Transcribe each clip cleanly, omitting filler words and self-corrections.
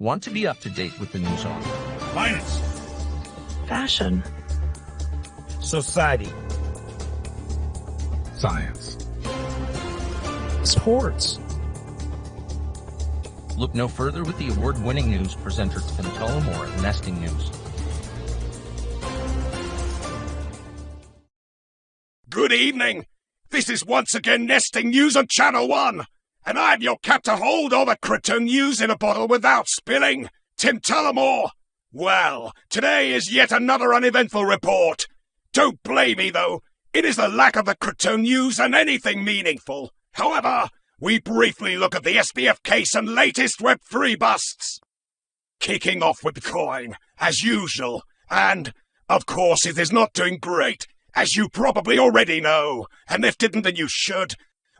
Want to be up to date with the news on finance, fashion, society, science, sports? Look no further with the award-winning news presenter Tim Tullamore at Nesting News. Good evening. This is once again Nesting News on Channel 1, and I'm your cap to hold all the crypto news in a bottle without spilling, Tim Tullamore. Well, today is yet another uneventful report. Don't blame me, though. It is the lack of the crypto news and anything meaningful. However, we briefly look at the SBF case and latest Web3 busts. Kicking off with Bitcoin, as usual, and, of course, it is not doing great, as you probably already know, and if didn't then you should.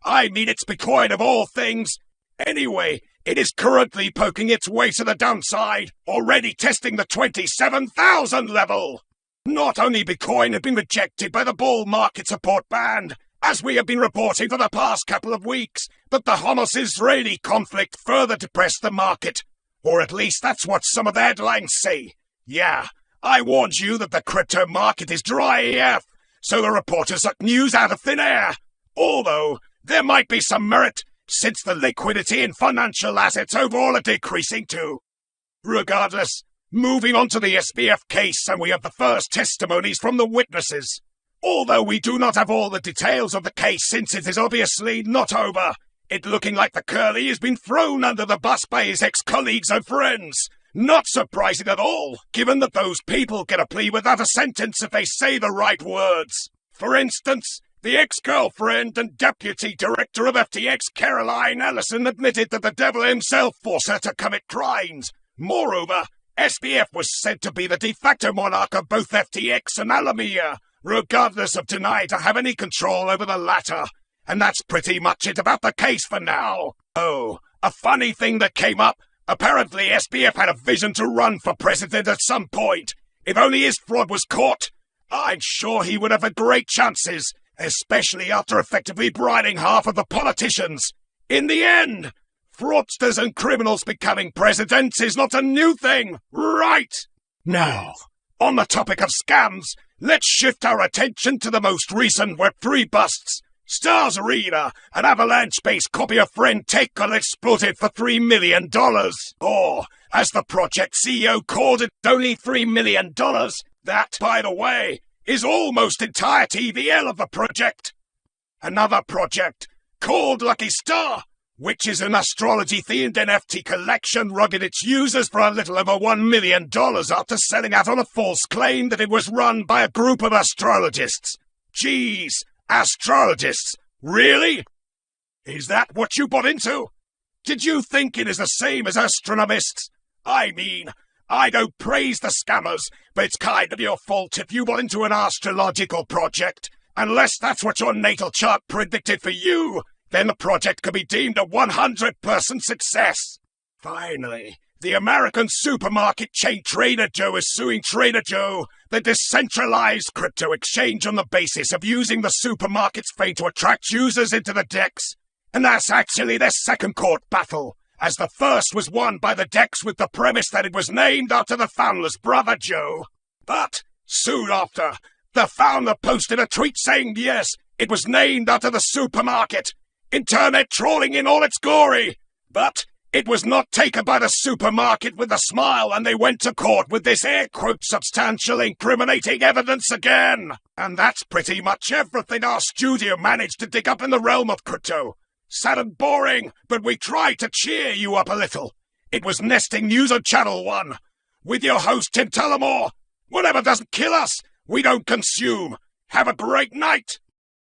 I mean, it's Bitcoin of all things. Anyway, it is currently poking its way to the downside, already testing the 27,000 level. Not only Bitcoin had been rejected by the bull market support band, as we have been reporting for the past couple of weeks, but the Hamas-Israeli conflict further depressed the market. Or at least that's what some of the headlines say. Yeah, I warned you that the crypto market is dry AF, so the reporters suck news out of thin air. Although, there might be some merit, since the liquidity in financial assets overall are decreasing too. Regardless, moving on to the SBF case, and we have the first testimonies from the witnesses. Although we do not have all the details of the case since it is obviously not over, it looking like the curly has been thrown under the bus by his ex-colleagues and friends. Not surprising at all, given that those people get a plea without a sentence if they say the right words. For instance, the ex-girlfriend and deputy director of FTX, Caroline Ellison, admitted that the devil himself forced her to commit crimes. Moreover, SBF was said to be the de facto monarch of both FTX and Alameda, regardless of denying to have any control over the latter. And that's pretty much it about the case for now. Oh, a funny thing that came up. Apparently, SBF had a vision to run for president at some point. If only his fraud was caught, I'm sure he would have had great chances, especially after effectively bribing half of the politicians. In the end, fraudsters and criminals becoming presidents is not a new thing, right? Now, on the topic of scams, let's shift our attention to the most recent Web3 busts. Stars Arena, an Avalanche-based copy of Friend Take got exploited for $3 million. Or, as the project CEO called it, only $3 million. That, by the way, is almost entire TVL of the project. Another project, called Lucky Star, which is an astrology-themed NFT collection, rugged its users for a little over $1 million after selling out on a false claim that it was run by a group of astrologists. Jeez. Astrologists? Really? Is that what you bought into? Did you think it is the same as astronomists? I mean, I don't praise the scammers, but it's kind of your fault if you bought into an astrological project. Unless that's what your natal chart predicted for you, then the project could be deemed a 100% success. Finally, the American supermarket chain Trader Joe is suing Trader Joe, the decentralized crypto exchange, on the basis of using the supermarket's fame to attract users into the DEX. And that's actually their second court battle, as the first was won by the DEX with the premise that it was named after the founder's brother Joe. But soon after, the founder posted a tweet saying yes, it was named after the supermarket. Internet trolling in all its glory. But it was not taken by the supermarket with a smile, and they went to court with this air quote substantial incriminating evidence again. And that's pretty much everything our studio managed to dig up in the realm of crypto. Sad and boring, but we tried to cheer you up a little. It was Nesting News on Channel 1, with your host Tim Tullamore. Whatever doesn't kill us, we don't consume. Have a great night.